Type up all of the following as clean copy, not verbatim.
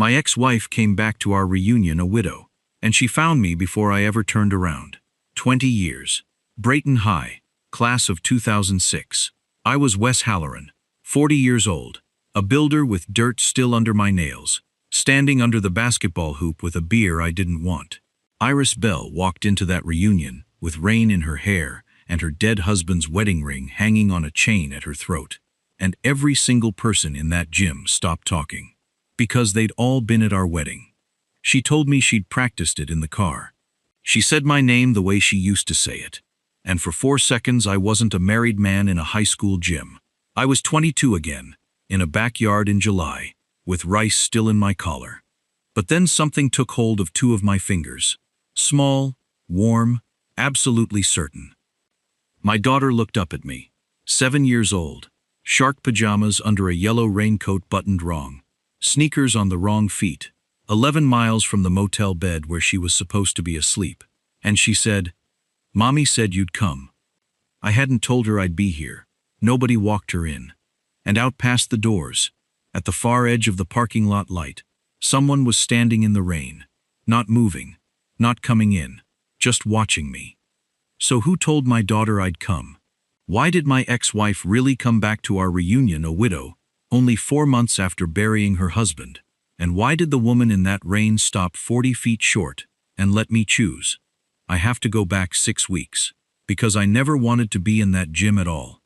My ex-wife came back to our reunion a widow, and she found me before I ever turned around. 20 years. Brayton High, class of 2006. I was Wes Halloran, 40 years old, a builder with dirt still under my nails, standing under the basketball hoop with a beer I didn't want. Iris Bell walked into that reunion with rain in her hair and her dead husband's wedding ring hanging on a chain at her throat. And every single person in that gym stopped talking, because they'd all been at our wedding. She told me she'd practiced it in the car. She said my name the way she used to say it. And for 4 seconds I wasn't a married man in a high school gym. I was 22 again, in a backyard in July, with rice still in my collar. But then something took hold of 2 of my fingers. Small, warm, absolutely certain. My daughter looked up at me, 7 years old, shark pajamas under a yellow raincoat buttoned wrong, sneakers on the wrong feet, 11 miles from the motel bed where she was supposed to be asleep. And she said, "Mommy said you'd come." I hadn't told her I'd be here. Nobody walked her in. And out past the doors, at the far edge of the parking lot light, someone was standing in the rain, not moving, not coming in, just watching me. So who told my daughter I'd come? Why did my ex-wife really come back to our reunion a widow, only 4 months after burying her husband? And why did the woman in that rain stop 40 feet short and let me choose? I have to go back 6 weeks, because I never wanted to be in that gym at all.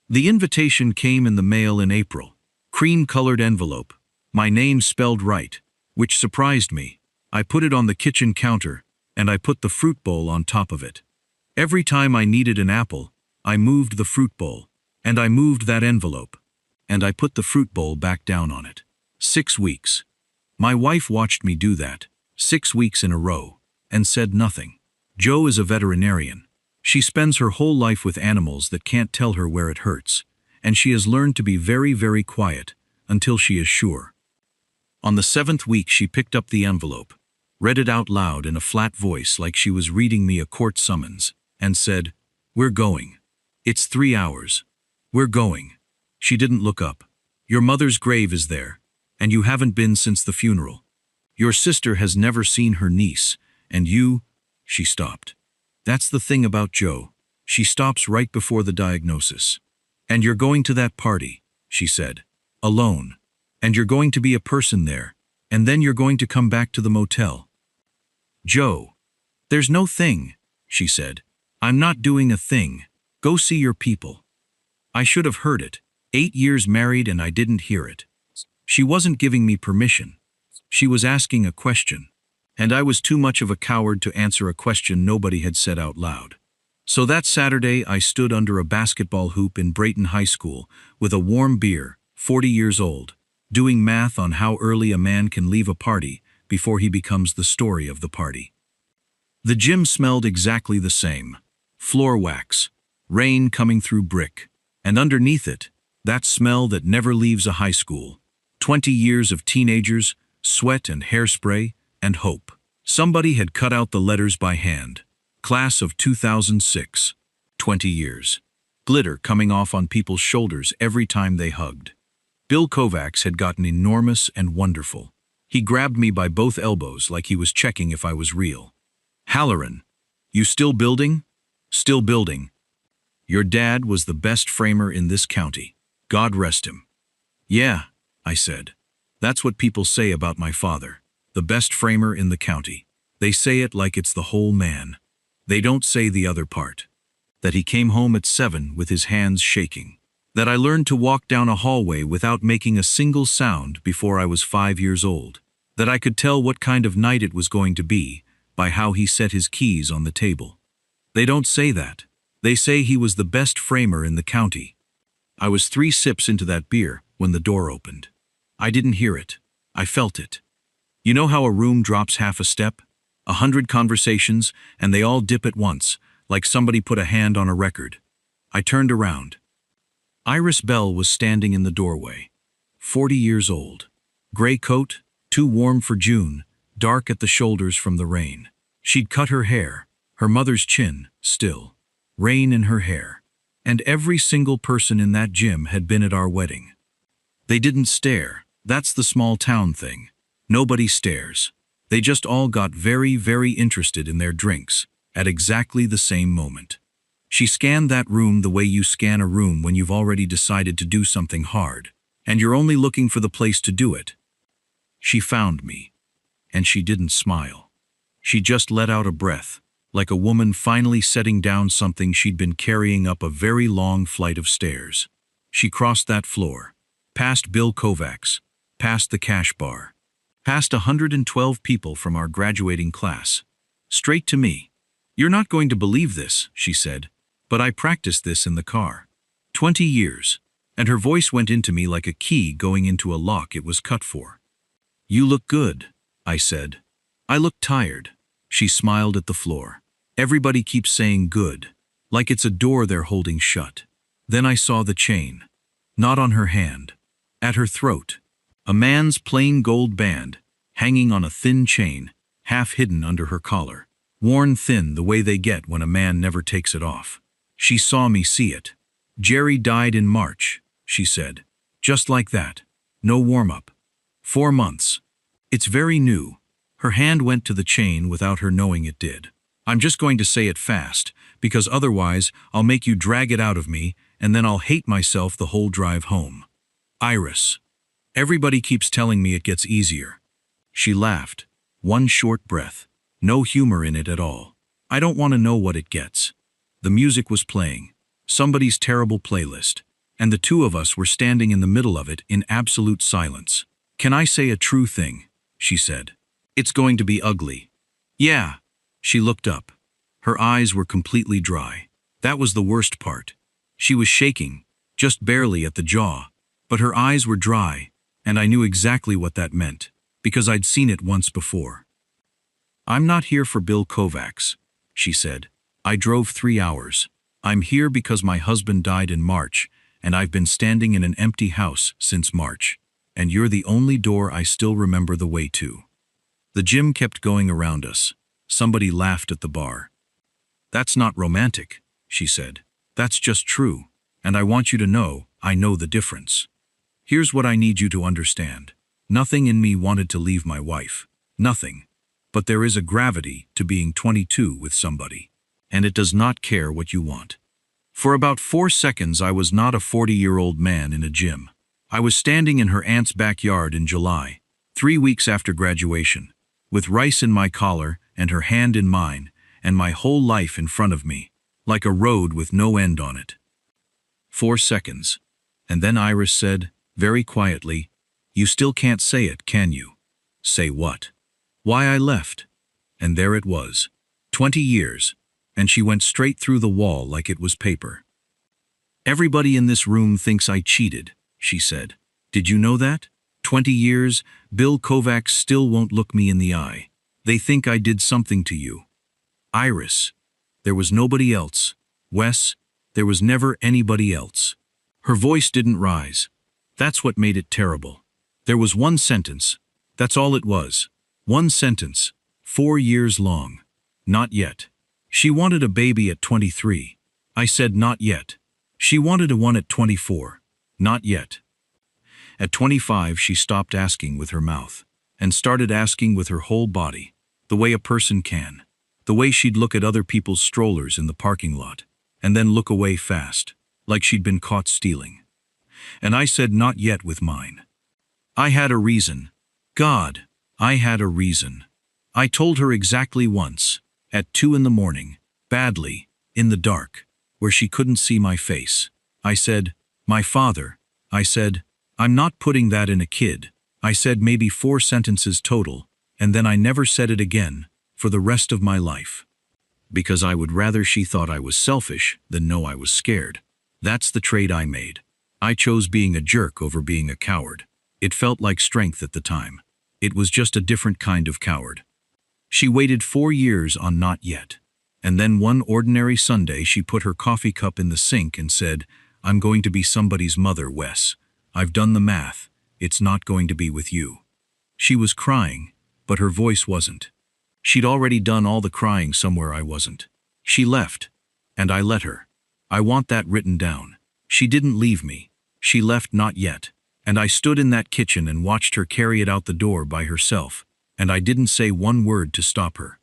The invitation came in the mail in April, cream-colored envelope, my name spelled right, which surprised me. I put it on the kitchen counter, and I put the fruit bowl on top of it. Every time I needed an apple, I moved the fruit bowl, and I moved that envelope, and I put the fruit bowl back down on it. 6 weeks. My wife watched me do that, 6 weeks in a row, and said nothing. Jo is a veterinarian. She spends her whole life with animals that can't tell her where it hurts, and she has learned to be very, very quiet until she is sure. On the 7th week she picked up the envelope, read it out loud in a flat voice like she was reading me a court summons, and said, "We're going. It's 3 hours. We're going." She didn't look up. "Your mother's grave is there, and you haven't been since the funeral. Your sister has never seen her niece, and you—" She stopped. That's the thing about Jo. She stops right before the diagnosis. "And you're going to that party," she said, "alone. And you're going to be a person there, and then you're going to come back to the motel." "Jo, there's no thing," she said. "I'm not doing a thing. Go see your people." I should have heard it. 8 years married and I didn't hear it. She wasn't giving me permission. She was asking a question. And I was too much of a coward to answer a question nobody had said out loud. So that Saturday I stood under a basketball hoop in Brayton High School with a warm beer, 40 years old, doing math on how early a man can leave a party before he becomes the story of the party. The gym smelled exactly the same. Floor wax, rain coming through brick, and underneath it, that smell that never leaves a high school. 20 years of teenagers, sweat and hairspray, and hope. Somebody had cut out the letters by hand. Class of 2006. 20 years. Glitter coming off on people's shoulders every time they hugged. Bill Kovacs had gotten enormous and wonderful. He grabbed me by both elbows like he was checking if I was real. "Halloran, you still building?" "Still building. Your dad was the best framer in this county. God rest him." "Yeah," I said. "That's what people say about my father. The best framer in the county. They say it like it's the whole man. They don't say the other part. That he came home at 7 with his hands shaking. That I learned to walk down a hallway without making a single sound before I was 5 years old. That I could tell what kind of night it was going to be by how he set his keys on the table. They don't say that. They say he was the best framer in the county." I was 3 sips into that beer when the door opened. I didn't hear it. I felt it. You know how a room drops half a step? 100 conversations, and they all dip at once, like somebody put a hand on a record. I turned around. Iris Bell was standing in the doorway. 40 years old. Gray coat, too warm for June, dark at the shoulders from the rain. She'd cut her hair, her mother's chin, still. Rain in her hair. And every single person in that gym had been at our wedding. They didn't stare. That's the small town thing. Nobody stares. They just all got very, very interested in their drinks at exactly the same moment. She scanned that room the way you scan a room when you've already decided to do something hard, and you're only looking for the place to do it. She found me, and she didn't smile. She just let out a breath, like a woman finally setting down something she'd been carrying up a very long flight of stairs. She crossed that floor, past Bill Kovacs, past the cash bar, past 112 people from our graduating class, straight to me. "You're not going to believe this," she said, "but I practiced this in the car. 20 years." And her voice went into me like a key going into a lock it was cut for. "You look good," I said. "I look tired." She smiled at the floor. "Everybody keeps saying good, like it's a door they're holding shut." Then I saw the chain. Not on her hand. At her throat. A man's plain gold band, hanging on a thin chain, half hidden under her collar. Worn thin the way they get when a man never takes it off. She saw me see it. "Jerry died in March," she said. "Just like that. No warm-up. 4 months. It's very new." Her hand went to the chain without her knowing it did. "I'm just going to say it fast, because otherwise I'll make you drag it out of me, and then I'll hate myself the whole drive home. Iris. Everybody keeps telling me it gets easier." She laughed. One short breath. No humor in it at all. "I don't want to know what it gets." The music was playing. Somebody's terrible playlist. And the two of us were standing in the middle of it in absolute silence. "Can I say a true thing?" she said. "It's going to be ugly." "Yeah." She looked up. Her eyes were completely dry. That was the worst part. She was shaking, just barely at the jaw, but her eyes were dry, and I knew exactly what that meant, because I'd seen it once before. "I'm not here for Bill Kovacs," she said. "I drove 3 hours. I'm here because my husband died in March, and I've been standing in an empty house since March, and you're the only door I still remember the way to." The gym kept going around us. Somebody laughed at the bar. "That's not romantic," she said. "That's just true, and I want you to know I know the difference. Here's what I need you to understand. Nothing in me wanted to leave my wife. Nothing. But there is a gravity to being 22 with somebody, and it does not care what you want." For about 4 seconds I was not a 40-year-old man in a gym. I was standing in her aunt's backyard in July, 3 weeks after graduation, with rice in my collar and her hand in mine, and my whole life in front of me, like a road with no end on it. 4 seconds. And then Iris said, very quietly, "You still can't say it, can you?" "Say what?" "Why I left." And there it was. 20 years. And she went straight through the wall like it was paper. "Everybody in this room thinks I cheated," she said. "Did you know that? 20 years, Bill Kovacs still won't look me in the eye. They think I did something to you." "Iris. There was nobody else. Wes, there was never anybody else." Her voice didn't rise. That's what made it terrible. There was one sentence. That's all it was. One sentence. 4 years long. "Not yet." She wanted a baby at 23. I said not yet. She wanted a one at 24. Not yet. At 25 she stopped asking with her mouth, and started asking with her whole body, the way a person can. The way she'd look at other people's strollers in the parking lot, and then look away fast, like she'd been caught stealing. And I said not yet with mine. I had a reason. God, I had a reason. I told her exactly once, at 2 in the morning, badly, in the dark, where she couldn't see my face. I said, "My father." I said, "I'm not putting that in a kid." I said maybe 4 sentences total, and then I never said it again, for the rest of my life. Because I would rather she thought I was selfish than know I was scared. That's the trade I made. I chose being a jerk over being a coward. It felt like strength at the time. It was just a different kind of coward. She waited 4 years on not yet. And then one ordinary Sunday she put her coffee cup in the sink and said, "I'm going to be somebody's mother, Wes. I've done the math. It's not going to be with you." She was crying, but her voice wasn't. She'd already done all the crying somewhere I wasn't. She left, and I let her. I want that written down. She didn't leave me. She left not yet. And I stood in that kitchen and watched her carry it out the door by herself, and I didn't say one word to stop her.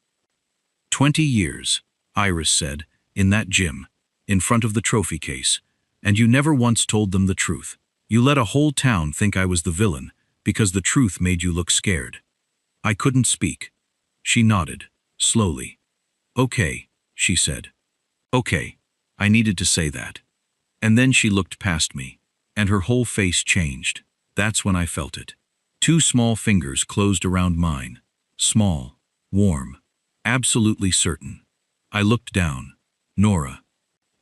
20 years, Iris said, in that gym, in front of the trophy case, and you never once told them the truth. You let a whole town think I was the villain, because the truth made you look scared. I couldn't speak. She nodded, slowly. Okay, she said. Okay, I needed to say that. And then she looked past me, and her whole face changed. That's when I felt it. 2 small fingers closed around mine. Small, warm, absolutely certain. I looked down. Nora.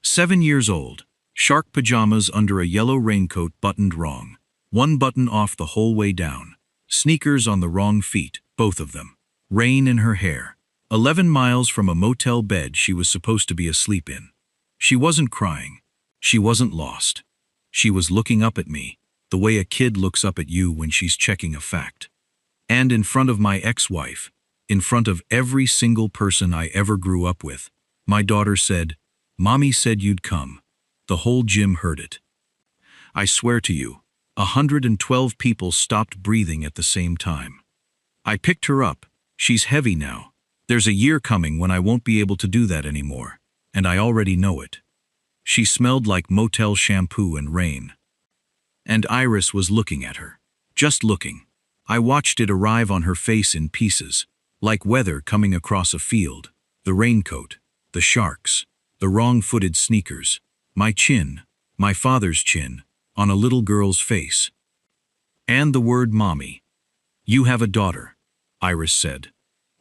7 years old. Shark pajamas under a yellow raincoat buttoned wrong. 1 button off the whole way down. Sneakers on the wrong feet, both of them. Rain in her hair. 11 miles from a motel bed she was supposed to be asleep in. She wasn't crying. She wasn't lost. She was looking up at me, the way a kid looks up at you when she's checking a fact. And in front of my ex-wife, in front of every single person I ever grew up with, my daughter said, "Mommy said you'd come." The whole gym heard it. I swear to you, 112 people stopped breathing at the same time. I picked her up. She's heavy now. There's a year coming when I won't be able to do that anymore, and I already know it. She smelled like motel shampoo and rain. And Iris was looking at her. Just looking. I watched it arrive on her face in pieces, like weather coming across a field. The raincoat, the sharks, the wrong-footed sneakers, my chin, my father's chin, on a little girl's face. And the word mommy. "You have a daughter," Iris said.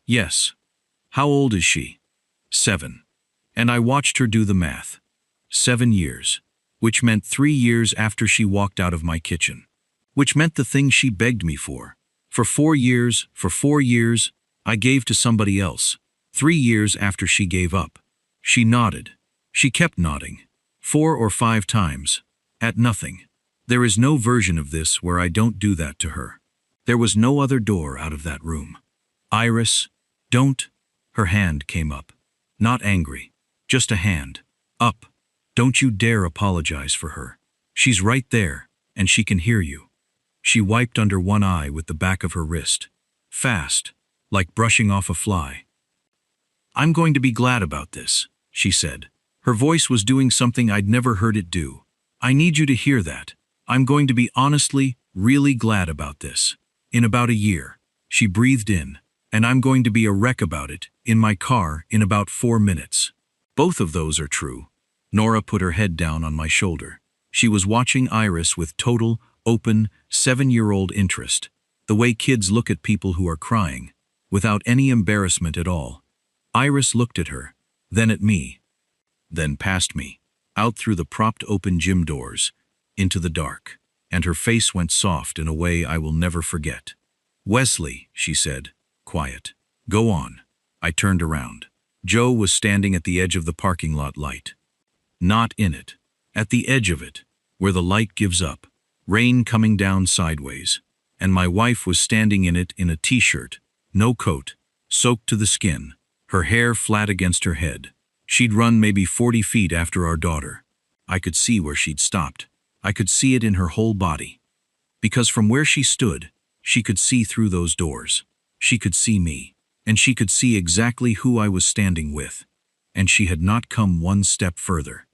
"Yes." "How old is she?" 7. And I watched her do the math. 7 years. Which meant 3 years after she walked out of my kitchen. Which meant the thing she begged me for. For 4 years, I gave to somebody else. 3 years after she gave up. She nodded. She kept nodding. 4 or 5 times. At nothing. There is no version of this where I don't do that to her. There was no other door out of that room. "Iris, don't." Her hand came up. Not angry. Just a hand. Up. "Don't you dare apologize for her. She's right there, and she can hear you." She wiped under one eye with the back of her wrist. Fast, like brushing off a fly. "I'm going to be glad about this," she said. Her voice was doing something I'd never heard it do. "I need you to hear that. I'm going to be honestly, really glad about this. In about a year." She breathed in. "And I'm going to be a wreck about it, in my car, in about 4 minutes. Both of those are true." Nora put her head down on my shoulder. She was watching Iris with total, open, 7-year-old interest, the way kids look at people who are crying, without any embarrassment at all. Iris looked at her, then at me, then past me, out through the propped open gym doors, into the dark, and her face went soft in a way I will never forget. "Wesley," she said, quiet. "Go on." I turned around. Joe was standing at the edge of the parking lot light. Not in it. At the edge of it, where the light gives up, rain coming down sideways, and my wife was standing in it in a t-shirt, no coat, soaked to the skin, her hair flat against her head. She'd run maybe 40 feet after our daughter. I could see where she'd stopped. I could see it in her whole body. Because from where she stood, she could see through those doors. She could see me, and she could see exactly who I was standing with. And she had not come one step further.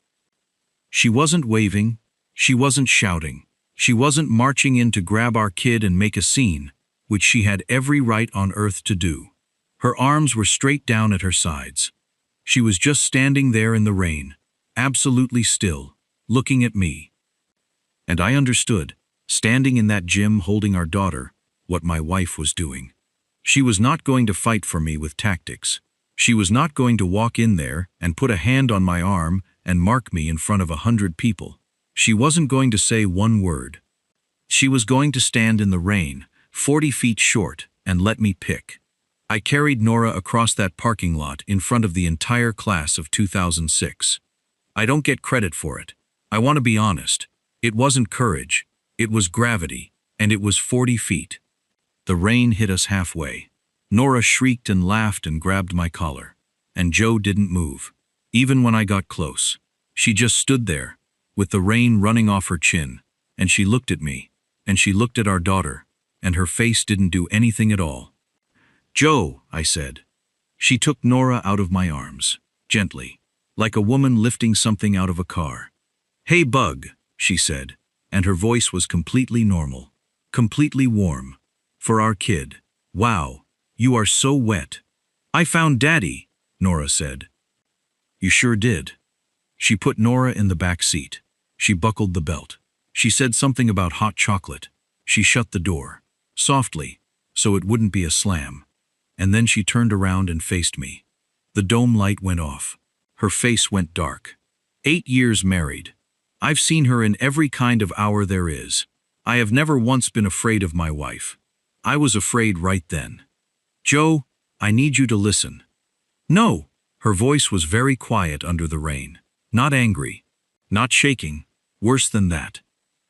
She wasn't waving, she wasn't shouting, she wasn't marching in to grab our kid and make a scene, which she had every right on earth to do. Her arms were straight down at her sides. She was just standing there in the rain, absolutely still, looking at me. And I understood, standing in that gym holding our daughter, what my wife was doing. She was not going to fight for me with tactics. She was not going to walk in there and put a hand on my arm and mark me in front of 100 people. She wasn't going to say one word. She was going to stand in the rain, 40 feet short, and let me pick. I carried Nora across that parking lot in front of the entire class of 2006. I don't get credit for it. I want to be honest. It wasn't courage. It was gravity, and it was 40 feet. The rain hit us halfway. Nora shrieked and laughed and grabbed my collar. And Joe didn't move. Even when I got close. She just stood there, with the rain running off her chin, and she looked at me, and she looked at our daughter, and her face didn't do anything at all. "Joe," I said. She took Nora out of my arms, gently, like a woman lifting something out of a car. "Hey, Bug," she said, and her voice was completely normal, completely warm. "For our kid. Wow, you are so wet." "I found Daddy," Nora said. "You sure did." She put Nora in the back seat. She buckled the belt. She said something about hot chocolate. She shut the door, softly, so it wouldn't be a slam. And then she turned around and faced me. The dome light went off. Her face went dark. 8 years married. I've seen her in every kind of hour there is. I have never once been afraid of my wife. I was afraid right then. "Joe, I need you to listen." "No." Her voice was very quiet under the rain. Not angry. Not shaking. Worse than that.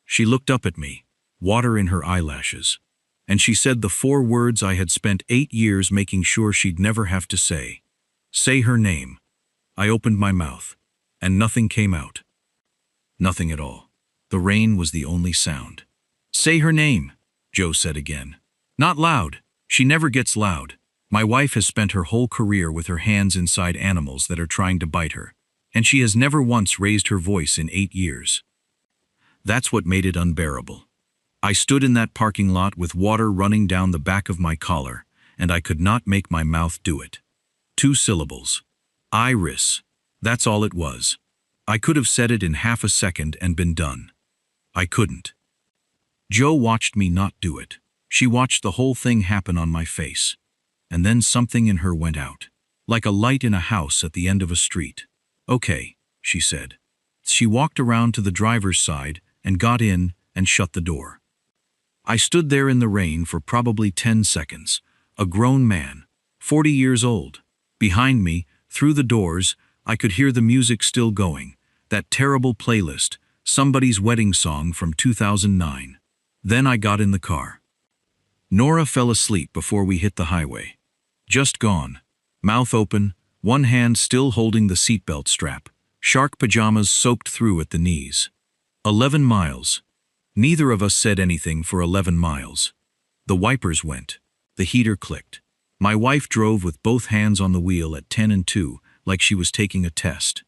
She looked up at me, water in her eyelashes. And she said the 4 words I had spent 8 years making sure she'd never have to say. Say her name. I opened my mouth, and nothing came out. Nothing at all. The rain was the only sound. "Say her name," Joe said again. "Not loud. She never gets loud. My wife has spent her whole career with her hands inside animals that are trying to bite her, and she has never once raised her voice in 8 years. That's what made it unbearable. I stood in that parking lot with water running down the back of my collar, and I could not make my mouth do it. 2 syllables. Iris. That's all it was. I could have said it in half a second and been done. I couldn't. Joe watched me not do it. She watched the whole thing happen on my face. And then something in her went out, like a light in a house at the end of a street. "Okay," she said. She walked around to the driver's side and got in and shut the door. I stood there in the rain for probably 10 seconds, a grown man, 40 years old. Behind me, through the doors, I could hear the music still going, that terrible playlist, somebody's wedding song from 2009. Then I got in the car. Nora fell asleep before we hit the highway. Just gone, mouth open, one hand still holding the seatbelt strap, shark pajamas soaked through at the knees. 11 miles. Neither of us said anything for 11 miles. The wipers went. The heater clicked. My wife drove with both hands on the wheel at 10 and 2, like she was taking a test.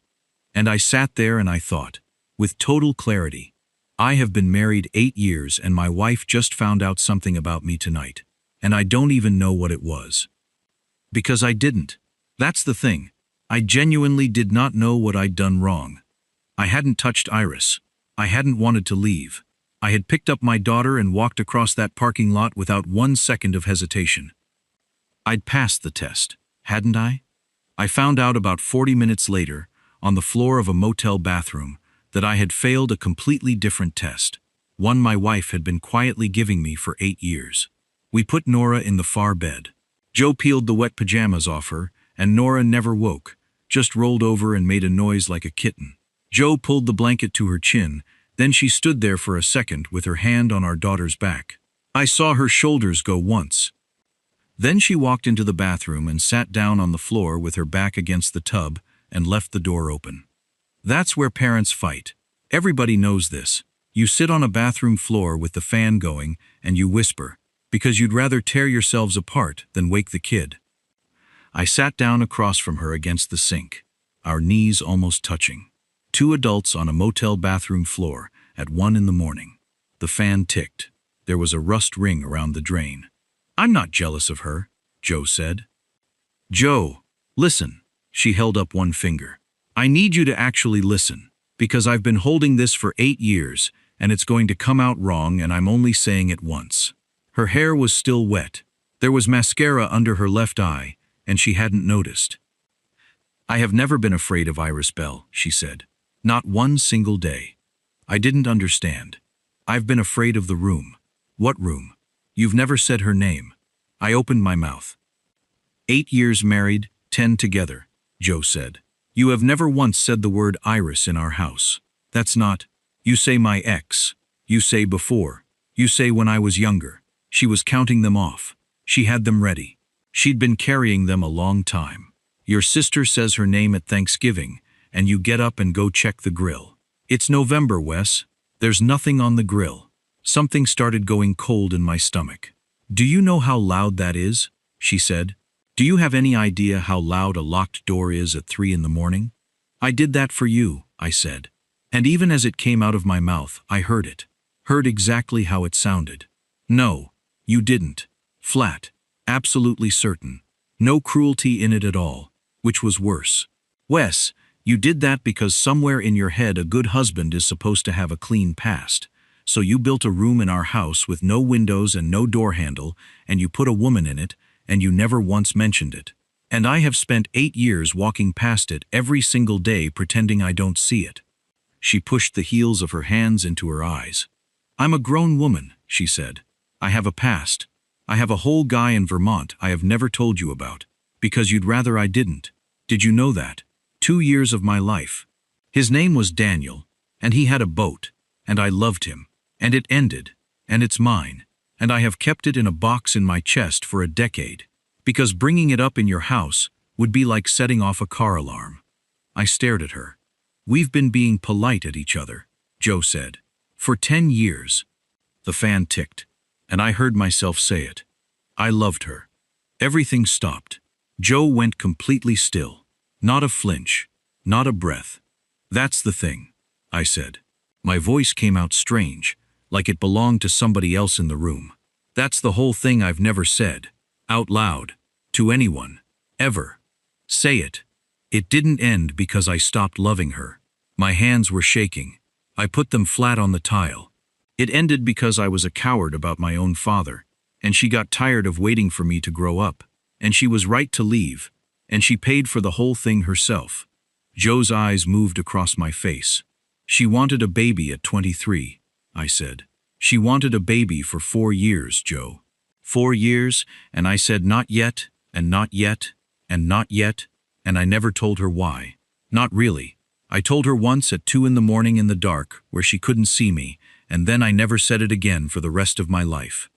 And I sat there and I thought, with total clarity, I have been married 8 years and my wife just found out something about me tonight, and I don't even know what it was. Because I didn't. That's the thing. I genuinely did not know what I'd done wrong. I hadn't touched Iris. I hadn't wanted to leave. I had picked up my daughter and walked across that parking lot without 1 second of hesitation. I'd passed the test, hadn't I? I found out about 40 minutes later, on the floor of a motel bathroom, that I had failed a completely different test, one my wife had been quietly giving me for 8 years. We put Nora in the far bed. Joe peeled the wet pajamas off her, and Nora never woke, just rolled over and made a noise like a kitten. Joe pulled the blanket to her chin, then she stood there for a second with her hand on our daughter's back. I saw her shoulders go once. Then she walked into the bathroom and sat down on the floor with her back against the tub and left the door open. That's where parents fight. Everybody knows this. You sit on a bathroom floor with the fan going and you whisper, because you'd rather tear yourselves apart than wake the kid. I sat down across from her against the sink, our knees almost touching. 2 adults on a motel bathroom floor at 1 in the morning. The fan ticked. There was a rust ring around the drain. I'm not jealous of her, Joe said. Joe, listen. She held up one finger. I need you to actually listen, because I've been holding this for 8 years, and it's going to come out wrong, and I'm only saying it once. Her hair was still wet. There was mascara under her left eye, and she hadn't noticed. I have never been afraid of Iris Bell, she said. Not one single day. I didn't understand. I've been afraid of the room. What room? You've never said her name. I opened my mouth. 8 years married, 10 together, Joe said. You have never once said the word Iris in our house. That's not. You say my ex. You say before. You say when I was younger. She was counting them off. She had them ready. She'd been carrying them a long time. Your sister says her name at Thanksgiving, and you get up and go check the grill. It's November, Wes. There's nothing on the grill. Something started going cold in my stomach. "Do you know how loud that is?" she said. "Do you have any idea how loud a locked door is at 3 in the morning?" "I did that for you," I said. And even as it came out of my mouth, I heard it. Heard exactly how it sounded. "No, you didn't." Flat. Absolutely certain. No cruelty in it at all. Which was worse. "Wes, you did that because somewhere in your head a good husband is supposed to have a clean past. So you built a room in our house with no windows and no door handle, and you put a woman in it, and you never once mentioned it. And I have spent 8 years walking past it every single day pretending I don't see it." She pushed the heels of her hands into her eyes. "I'm a grown woman," she said. "I have a past. I have a whole guy in Vermont I have never told you about, because you'd rather I didn't. Did you know that? 2 years of my life. His name was Daniel, and he had a boat, and I loved him, and it ended, and it's mine, and I have kept it in a box in my chest for a decade, because bringing it up in your house would be like setting off a car alarm." I stared at her. "We've been being polite at each other," Joe said. "For 10 years. The fan ticked, and I heard myself say it. I loved her. Everything stopped. Joe went completely still. Not a flinch. Not a breath. "That's the thing," I said. My voice came out strange, like it belonged to somebody else in the room. "That's the whole thing I've never said. Out loud. To anyone. Ever. Say it. It didn't end because I stopped loving her." My hands were shaking. I put them flat on the tile. "It ended because I was a coward about my own father, and she got tired of waiting for me to grow up, and she was right to leave, and she paid for the whole thing herself." Joe's eyes moved across my face. "She wanted a baby at 23, I said. "She wanted a baby for 4 years, Joe. 4 years, and I said not yet, and not yet, and not yet, and I never told her why. Not really. I told her once at 2 in the morning in the dark, where she couldn't see me, and then I never said it again for the rest of my life.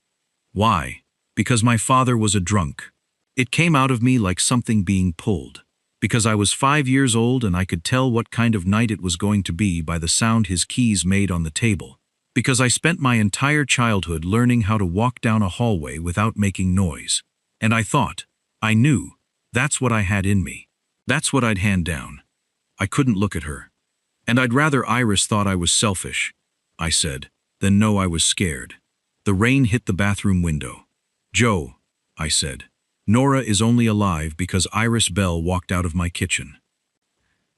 Why? Because my father was a drunk. It came out of me like something being pulled. Because I was 5 years old and I could tell what kind of night it was going to be by the sound his keys made on the table. Because I spent my entire childhood learning how to walk down a hallway without making noise. And I thought, I knew, that's what I had in me. That's what I'd hand down. I couldn't look at her. And I'd rather Iris thought I was selfish, I said, than know I was scared. The rain hit the bathroom window. "Joe," I said, "Nora is only alive because Iris Bell walked out of my kitchen."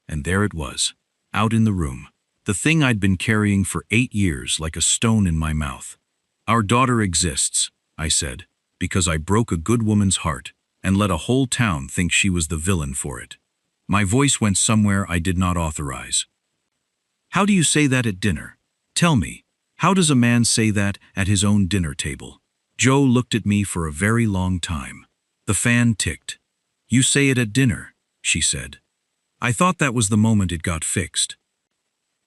And there it was, out in the room. The thing I'd been carrying for 8 years like a stone in my mouth. "Our daughter exists," I said, "because I broke a good woman's heart and let a whole town think she was the villain for it." My voice went somewhere I did not authorize. "How do you say that at dinner? Tell me, how does a man say that at his own dinner table?" Joe looked at me for a very long time. The fan ticked. "You say it at dinner," she said. I thought that was the moment it got fixed.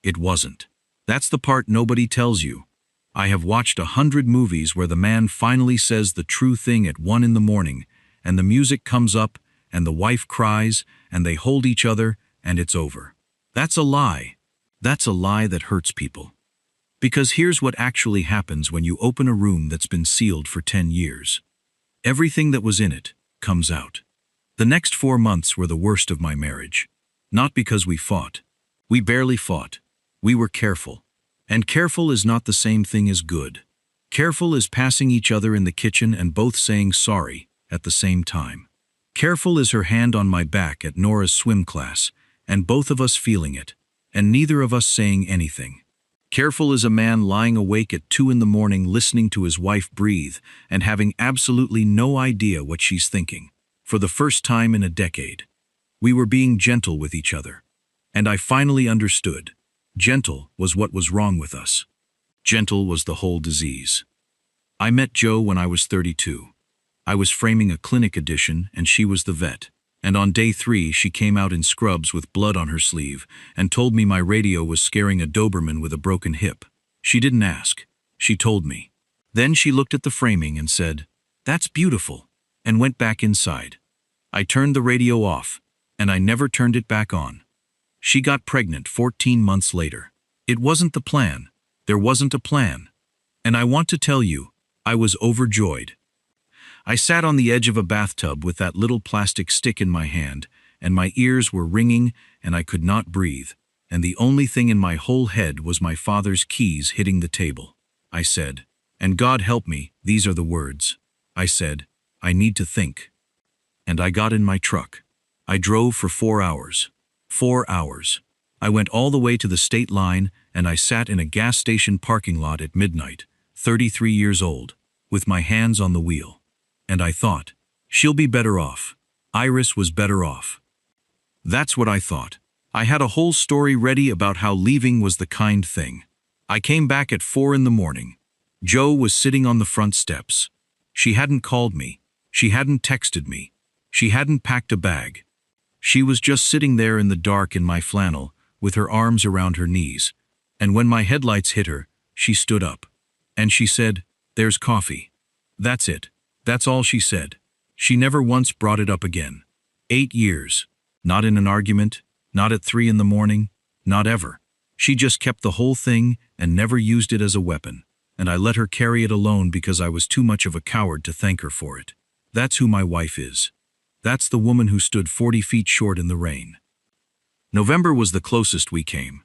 It wasn't. That's the part nobody tells you. I have watched 100 movies where the man finally says the true thing at 1 in the morning, and the music comes up, and the wife cries, and they hold each other, and it's over. That's a lie. That's a lie that hurts people. Because here's what actually happens when you open a room that's been sealed for 10 years. Everything that was in it comes out. The next 4 months were the worst of my marriage. Not because we fought. We barely fought. We were careful. And careful is not the same thing as good. Careful is passing each other in the kitchen and both saying sorry at the same time. Careful is her hand on my back at Nora's swim class, and both of us feeling it, and neither of us saying anything. Careful is a man lying awake at 2 in the morning listening to his wife breathe and having absolutely no idea what she's thinking, for the first time in a decade. We were being gentle with each other. And I finally understood. Gentle was what was wrong with us. Gentle was the whole disease. I met Joe when I was 32. I was framing a clinic edition and she was the vet. And on day 3 she came out in scrubs with blood on her sleeve and told me my radio was scaring a Doberman with a broken hip. She didn't ask. She told me. Then she looked at the framing and said, "That's beautiful," and went back inside. I turned the radio off, and I never turned it back on. She got pregnant 14 months later. It wasn't the plan. There wasn't a plan. And I want to tell you, I was overjoyed. I sat on the edge of a bathtub with that little plastic stick in my hand, and my ears were ringing, and I could not breathe, and the only thing in my whole head was my father's keys hitting the table. I said, and God help me, these are the words. I said, I need to think. And I got in my truck. I drove for 4 hours. 4 hours. I went all the way to the state line, and I sat in a gas station parking lot at midnight, 33 years old, with my hands on the wheel. And I thought, she'll be better off. Iris was better off. That's what I thought. I had a whole story ready about how leaving was the kind thing. I came back at 4 in the morning. Jo was sitting on the front steps. She hadn't called me. She hadn't texted me. She hadn't packed a bag. She was just sitting there in the dark in my flannel, with her arms around her knees. And when my headlights hit her, she stood up. And she said, "There's coffee." That's it. That's all she said. She never once brought it up again. 8 years. Not in an argument, not at 3 in the morning, not ever. She just kept the whole thing and never used it as a weapon, and I let her carry it alone because I was too much of a coward to thank her for it. That's who my wife is. That's the woman who stood 40 feet short in the rain. November was the closest we came.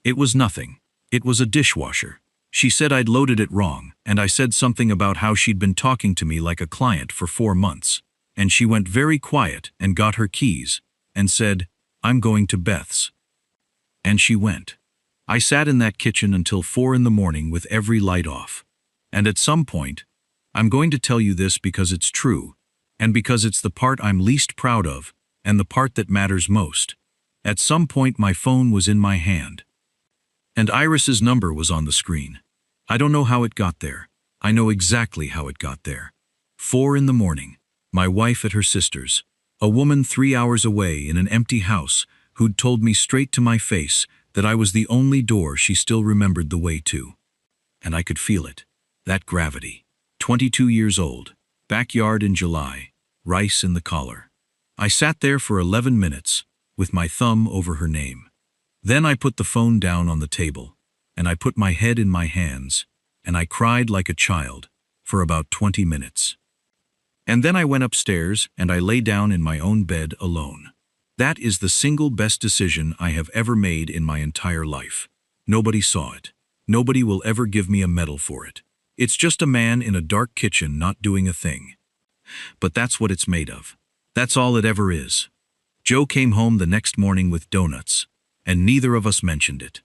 It was nothing. It was a dishwasher. She said I'd loaded it wrong, and I said something about how she'd been talking to me like a client for 4 months, and she went very quiet and got her keys, and said, "I'm going to Beth's." And she went. I sat in that kitchen until 4 in the morning with every light off. And at some point, I'm going to tell you this because it's true, and because it's the part I'm least proud of, and the part that matters most. At some point my phone was in my hand. And Iris's number was on the screen. I don't know how it got there. I know exactly how it got there. 4 in the morning, my wife at her sister's, a woman 3 hours away in an empty house who'd told me straight to my face that I was the only door she still remembered the way to. And I could feel it, that gravity. 22 years old, backyard in July, rice in the collar. I sat there for 11 minutes, with my thumb over her name. Then I put the phone down on the table, and I put my head in my hands, and I cried like a child for about 20 minutes. And then I went upstairs and I lay down in my own bed alone. That is the single best decision I have ever made in my entire life. Nobody saw it. Nobody will ever give me a medal for it. It's just a man in a dark kitchen not doing a thing. But that's what it's made of. That's all it ever is. Jo came home the next morning with donuts, and neither of us mentioned it.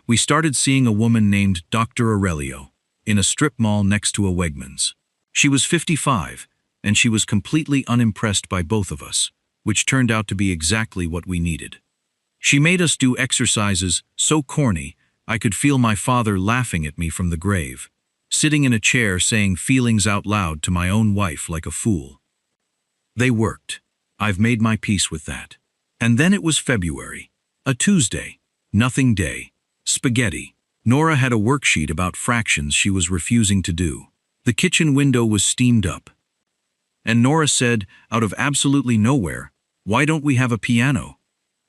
We started seeing a woman named Dr. Aurelio in a strip mall next to a Wegmans. She was 55, and she was completely unimpressed by both of us, which turned out to be exactly what we needed. She made us do exercises so corny I could feel my father laughing at me from the grave, sitting in a chair saying feelings out loud to my own wife like a fool. They worked. I've made my peace with that. And then it was February. A Tuesday. Nothing day. Spaghetti. Nora had a worksheet about fractions she was refusing to do. The kitchen window was steamed up. And Nora said, out of absolutely nowhere, "Why don't we have a piano?"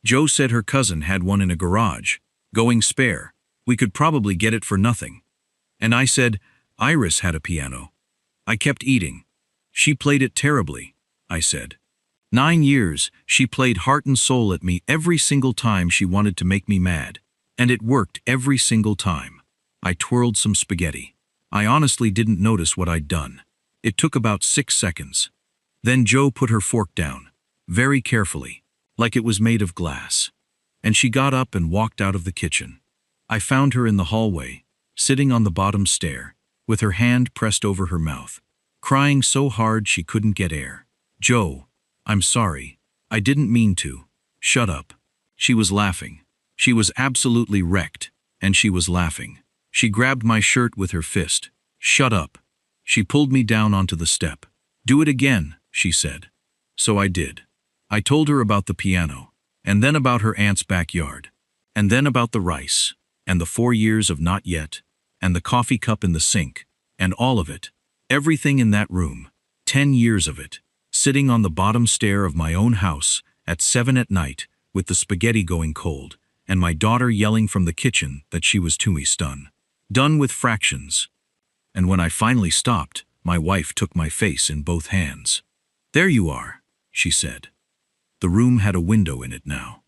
Jo said her cousin had one in a garage, going spare. We could probably get it for nothing. And I said, Iris had a piano. I kept eating. She played it terribly, I said. 9 years, she played heart and soul at me every single time she wanted to make me mad. And it worked every single time. I twirled some spaghetti. I honestly didn't notice what I'd done. It took about 6 seconds. Then Jo put her fork down, very carefully, like it was made of glass. And she got up and walked out of the kitchen. I found her in the hallway, sitting on the bottom stair, with her hand pressed over her mouth, crying so hard she couldn't get air. "Jo, I'm sorry. I didn't mean to. Shut up." She was laughing. She was absolutely wrecked, and she was laughing. She grabbed my shirt with her fist. "Shut up." She pulled me down onto the step. "Do it again," she said. So I did. I told her about the piano, and then about her aunt's backyard, and then about the rice, and the 4 years of not yet, and the coffee cup in the sink, and all of it, everything in that room, 10 years of it, sitting on the bottom stair of my own house at 7 at night with the spaghetti going cold, and my daughter yelling from the kitchen that she was too stun. Done with fractions. and when I finally stopped, my wife took my face in both hands. "There you are," she said. The room had a window in it now.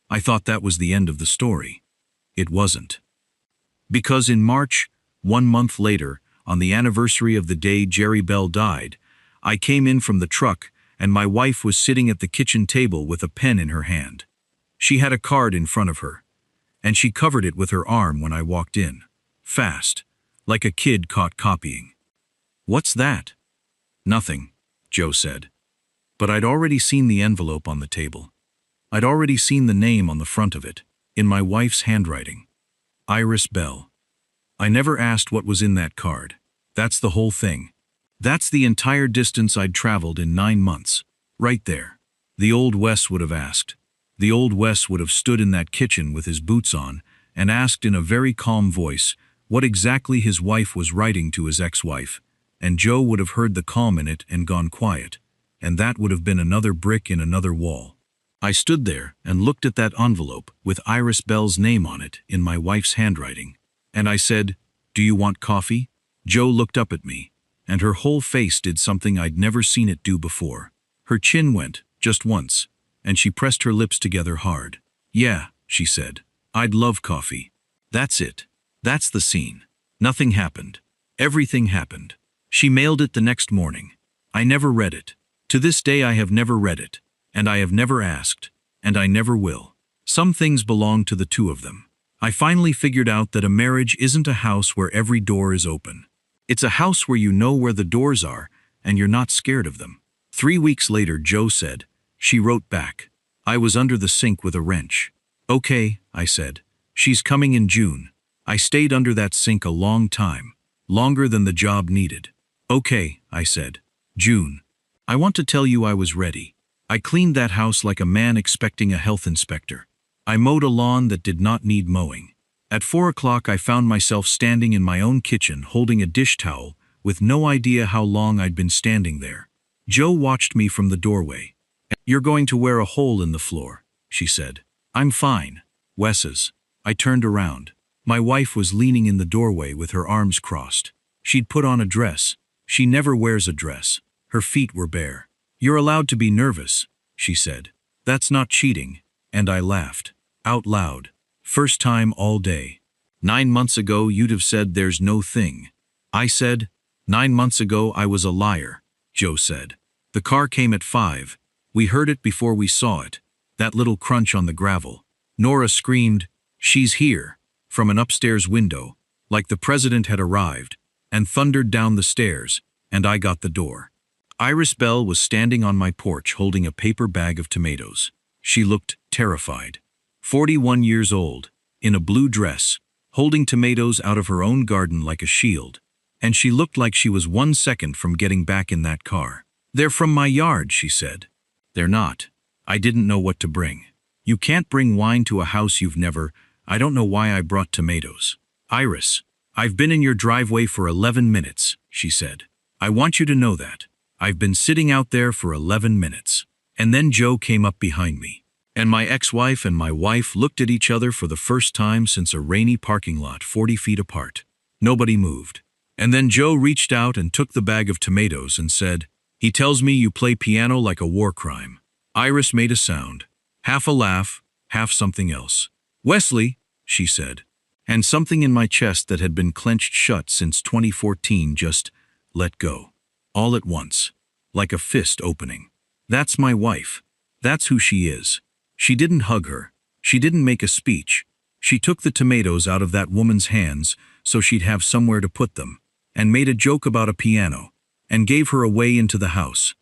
I thought that was the end of the story. It wasn't. Because in March, 1 month later, on the anniversary of the day Jerry Bell died, I came in from the truck and my wife was sitting at the kitchen table with a pen in her hand. She had a card in front of her, and she covered it with her arm when I walked in. Fast, like a kid caught copying. "What's that?" "Nothing," Joe said. But I'd already seen the envelope on the table. I'd already seen the name on the front of it, in my wife's handwriting. Iris Bell. I never asked what was in that card. That's the whole thing. That's the entire distance I'd traveled in 9 months. Right there. The old Wes would have asked. The old Wes would have stood in that kitchen with his boots on and asked in a very calm voice what exactly his wife was writing to his ex-wife, and Joe would have heard the calm in it and gone quiet, and that would have been another brick in another wall. I stood there and looked at that envelope with Iris Bell's name on it in my wife's handwriting, and I said, "Do you want coffee?" Joe looked up at me, and her whole face did something I'd never seen it do before. Her chin went, just once, and she pressed her lips together hard. "Yeah," she said, "I'd love coffee." That's it. That's the scene. Nothing happened. Everything happened. She mailed it the next morning. I never read it. To this day I have never read it, and I have never asked, and I never will. Some things belong to the two of them. I finally figured out that a marriage isn't a house where every door is open. It's a house where you know where the doors are, and you're not scared of them. 3 weeks later, Joe said. She wrote back. I was under the sink with a wrench. "Okay," I said. "She's coming in June." I stayed under that sink a long time, longer than the job needed. "Okay," I said. "June." I want to tell you I was ready. I cleaned that house like a man expecting a health inspector. I mowed a lawn that did not need mowing. At 4 o'clock I found myself standing in my own kitchen holding a dish towel with no idea how long I'd been standing there. Joe watched me from the doorway. "You're going to wear a hole in the floor," she said. "I'm fine." Wes's. I turned around. My wife was leaning in the doorway with her arms crossed. She'd put on a dress. She never wears a dress. Her feet were bare. "You're allowed to be nervous," she said. "That's not cheating." And I laughed. Out loud. First time all day. 9 months ago you'd have said there's no thing. I said, 9 months ago I was a liar, Joe said. The car came at 5. We heard it before we saw it. That little crunch on the gravel. Nora screamed, "She's here," from an upstairs window, like the president had arrived, and thundered down the stairs, and I got the door. Iris Bell was standing on my porch holding a paper bag of tomatoes. She looked terrified. 41 years old, in a blue dress, holding tomatoes out of her own garden like a shield, and she looked like she was 1 second from getting back in that car. "They're from my yard," she said. "They're not. I didn't know what to bring. You can't bring wine to a house you've never. I don't know why I brought tomatoes." "Iris, I've been in your driveway for 11 minutes, she said. "I want you to know that. I've been sitting out there for 11 minutes. And then Joe came up behind me. And my ex-wife and my wife looked at each other for the first time since a rainy parking lot 40 feet apart. Nobody moved. And then Joe reached out and took the bag of tomatoes and said, "He tells me you play piano like a war crime." Iris made a sound. Half a laugh, half something else. "Wesley," she said. And something in my chest that had been clenched shut since 2014 just let go. All at once. Like a fist opening. That's my wife. That's who she is. She didn't hug her. She didn't make a speech. She took the tomatoes out of that woman's hands so she'd have somewhere to put them, and made a joke about a piano, and gave her a way into the house.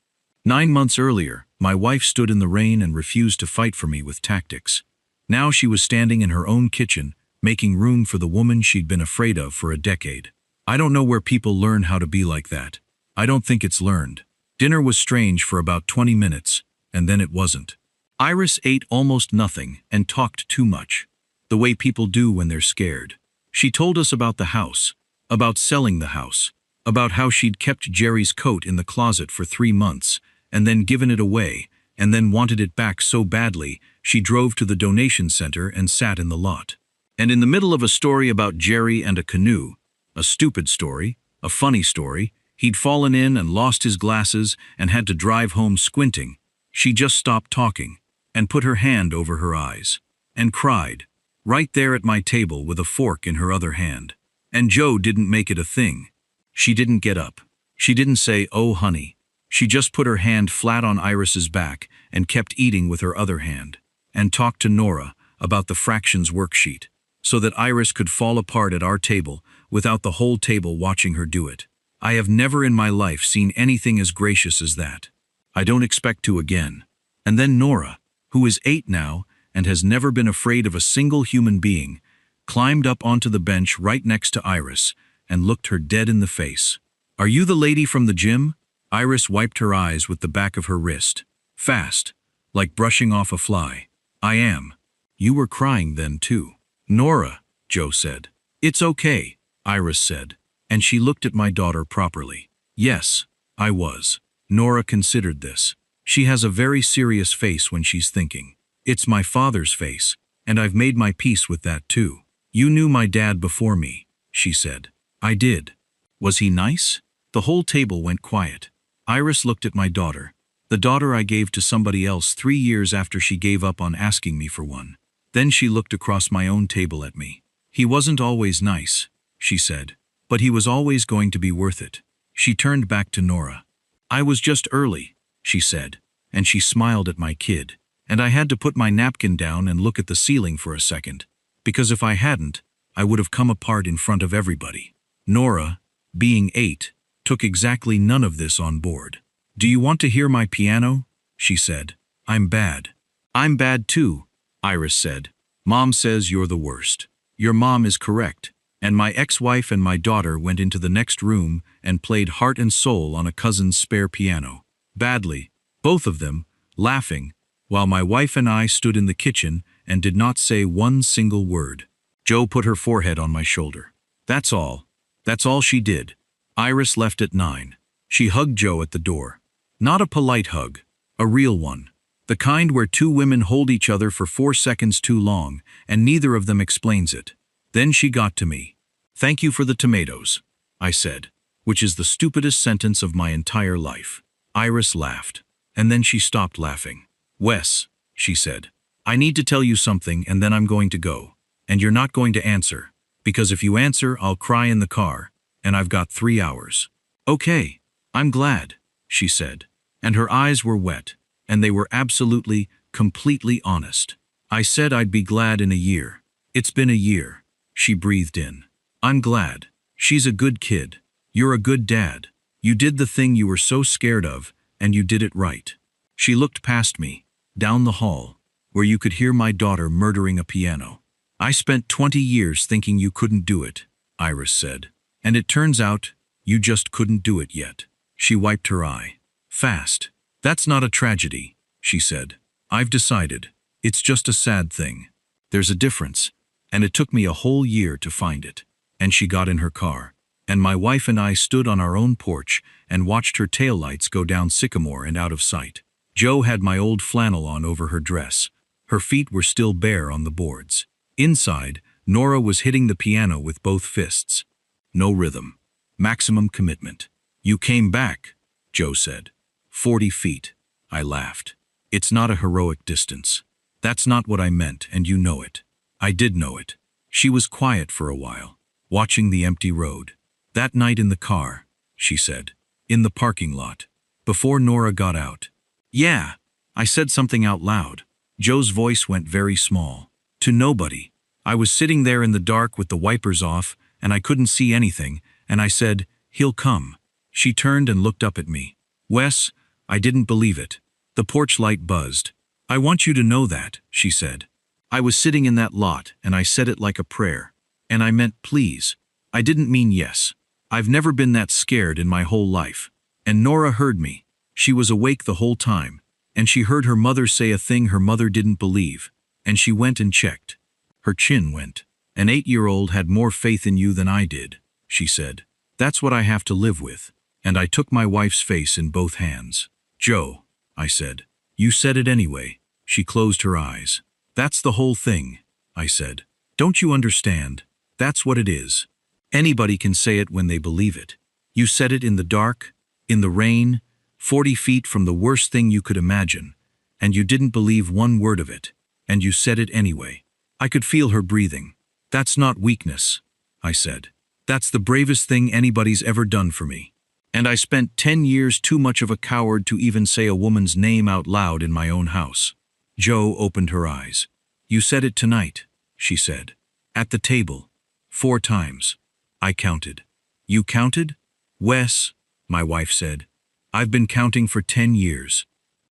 9 months earlier, my wife stood in the rain and refused to fight for me with tactics. Now she was standing in her own kitchen, making room for the woman she'd been afraid of for a decade. I don't know where people learn how to be like that. I don't think it's learned. Dinner was strange for about 20 minutes, and then it wasn't. Iris ate almost nothing and talked too much, the way people do when they're scared. She told us about the house, about selling the house, about how she'd kept Jerry's coat in the closet for 3 months, and then given it away, and then wanted it back so badly, she drove to the donation center and sat in the lot. And in the middle of a story about Jerry and a canoe, a stupid story, A funny story. He'd fallen in and lost his glasses and had to drive home squinting. She just stopped talking and put her hand over her eyes and cried, right there at my table with a fork in her other hand. And Joe didn't make it a thing. She didn't get up. She didn't say, "Oh, honey." She just put her hand flat on Iris's back and kept eating with her other hand and talked to Nora about the fractions worksheet so that Iris could fall apart at our table without the whole table watching her do it. I have never in my life seen anything as gracious as that. I don't expect to again. And then Nora, who is 8 now and has never been afraid of a single human being, climbed up onto the bench right next to Iris and looked her dead in the face. "Are you the lady from the gym?" Iris wiped her eyes with the back of her wrist. Fast, like brushing off a fly. "I am." "You were crying then too." "Nora," Joe said. "It's okay," Iris said, and she looked at my daughter properly. "Yes, I was." Nora considered this. She has a very serious face when she's thinking. "It's my father's face, and I've made my peace with that too." "You knew my dad before me," she said. "I did." "Was he nice?" The whole table went quiet. Iris looked at my daughter, the daughter I gave to somebody else 3 years after she gave up on asking me for one. Then she looked across my own table at me. "He wasn't always nice," she said, "but he was always going to be worth it." She turned back to Nora. "I was just early," she said, and she smiled at my kid, and I had to put my napkin down and look at the ceiling for a second, because if I hadn't, I would have come apart in front of everybody. Nora, being 8, took exactly none of this on board. "Do you want to hear my piano?" she said. "I'm bad." "I'm bad too," Iris said. "Mom says you're the worst." "Your mom is correct." And my ex-wife and my daughter went into the next room and played Heart and Soul on a cousin's spare piano. Badly, both of them, laughing, while my wife and I stood in the kitchen and did not say one single word. Joe put her forehead on my shoulder. That's all. That's all she did. Iris left at 9. She hugged Joe at the door. Not a polite hug, a real one. The kind where 2 women hold each other for 4 seconds too long, and neither of them explains it. Then she got to me. "Thank you for the tomatoes," I said, which is the stupidest sentence of my entire life. Iris laughed, and then she stopped laughing. "Wes," she said, "I need to tell you something and then I'm going to go. And you're not going to answer, because if you answer I'll cry in the car, and I've got 3 hours. "Okay, I'm glad," she said, and her eyes were wet, and they were absolutely, completely honest. I said I'd be glad in a year. "It's been a year," she breathed in. "I'm glad. She's a good kid. You're a good dad. You did the thing you were so scared of, and you did it right." She looked past me, down the hall, where you could hear my daughter murdering a piano. "I spent 20 years thinking you couldn't do it," Iris said. "And it turns out, you just couldn't do it yet." She wiped her eye. "Fast. That's not a tragedy," she said. "I've decided. It's just a sad thing. There's a difference, and it took me a whole year to find it." And she got in her car, and my wife and I stood on our own porch and watched her taillights go down Sycamore and out of sight. Joe had my old flannel on over her dress. Her feet were still bare on the boards. Inside, Nora was hitting the piano with both fists. No rhythm. Maximum commitment. "You came back," Joe said. 40 feet. I laughed. "It's not a heroic distance. That's not what I meant, and you know it." I did know it. She was quiet for a while, watching the empty road. "That night in the car," she said. "In the parking lot. Before Nora got out." "Yeah." I said something out loud. Joe's voice went very small. "To nobody. I was sitting there in the dark with the wipers off, and I couldn't see anything, and I said, 'He'll come.'" She turned and looked up at me. "Wes, I didn't believe it." The porch light buzzed. "I want you to know that," she said. "I was sitting in that lot, and I said it like a prayer. And I meant please. I didn't mean yes. I've never been that scared in my whole life." And Nora heard me. She was awake the whole time, and she heard her mother say a thing her mother didn't believe, and she went and checked. Her chin went. "An 8-year-old had more faith in you than I did," she said. "That's what I have to live with." And I took my wife's face in both hands. "Joe," I said. "You said it anyway." She closed her eyes. "That's the whole thing," I said. "Don't you understand? That's what it is. Anybody can say it when they believe it. You said it in the dark, in the rain, 40 feet from the worst thing you could imagine, and you didn't believe one word of it, and you said it anyway. I could feel her breathing. That's not weakness, I said. That's the bravest thing anybody's ever done for me. And I spent 10 years too much of a coward to even say a woman's name out loud in my own house. Jo opened her eyes. You said it tonight, she said. At the table. 4 times. I counted. You counted? Wes, my wife said. I've been counting for 10 years.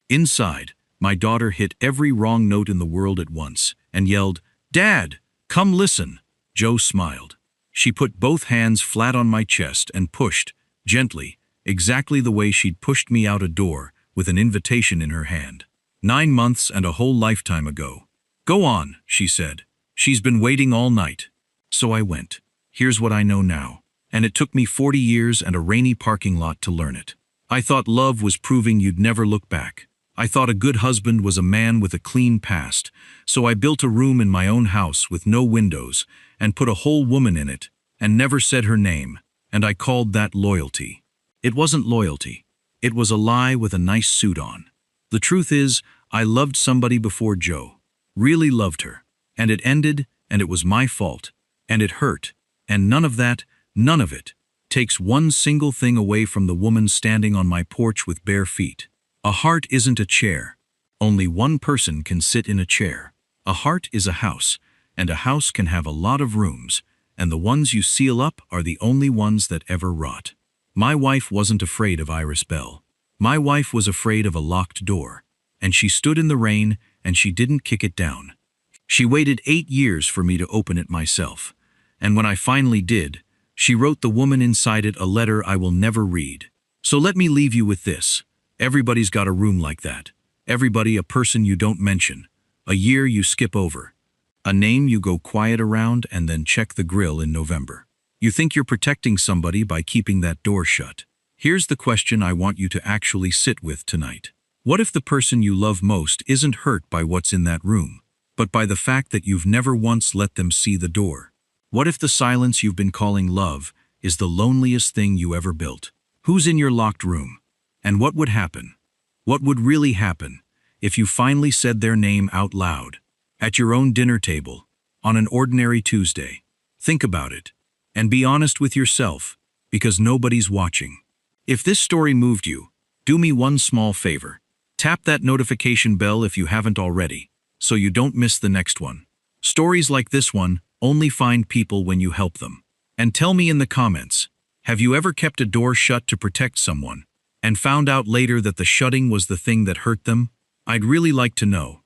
Inside, my daughter hit every wrong note in the world at once and yelled, Dad, come listen. Jo smiled. She put both hands flat on my chest and pushed, gently, exactly the way she'd pushed me out a door with an invitation in her hand. 9 months and a whole lifetime ago. Go on, she said. She's been waiting all night. So I went. Here's what I know now. And it took me 40 years and a rainy parking lot to learn it. I thought love was proving you'd never look back. I thought a good husband was a man with a clean past, so I built a room in my own house with no windows and put a whole woman in it and never said her name, and I called that loyalty. It wasn't loyalty. It was a lie with a nice suit on. The truth is, I loved somebody before Jo. Really loved her. And it ended, and it was my fault. And it hurt. And none of that, none of it, takes one single thing away from the woman standing on my porch with bare feet. A heart isn't a chair. Only one person can sit in a chair. A heart is a house, and a house can have a lot of rooms, and the ones you seal up are the only ones that ever rot. My wife wasn't afraid of Iris Bell. My wife was afraid of a locked door, and she stood in the rain, and she didn't kick it down. She waited 8 years for me to open it myself, and when I finally did, she wrote the woman inside it a letter I will never read. So let me leave you with this. Everybody's got a room like that. Everybody a person you don't mention. A year you skip over. A name you go quiet around and then check the grill in November. You think you're protecting somebody by keeping that door shut. Here's the question I want you to actually sit with tonight. What if the person you love most isn't hurt by what's in that room, but by the fact that you've never once let them see the door? What if the silence you've been calling love is the loneliest thing you ever built? Who's in your locked room? And what would happen? What would really happen if you finally said their name out loud, at your own dinner table, on an ordinary Tuesday? Think about it, and be honest with yourself, because nobody's watching. If this story moved you, do me one small favor. Tap that notification bell if you haven't already, so you don't miss the next one. Stories like this one only find people when you help them. And tell me in the comments, have you ever kept a door shut to protect someone, and found out later that the shutting was the thing that hurt them? I'd really like to know.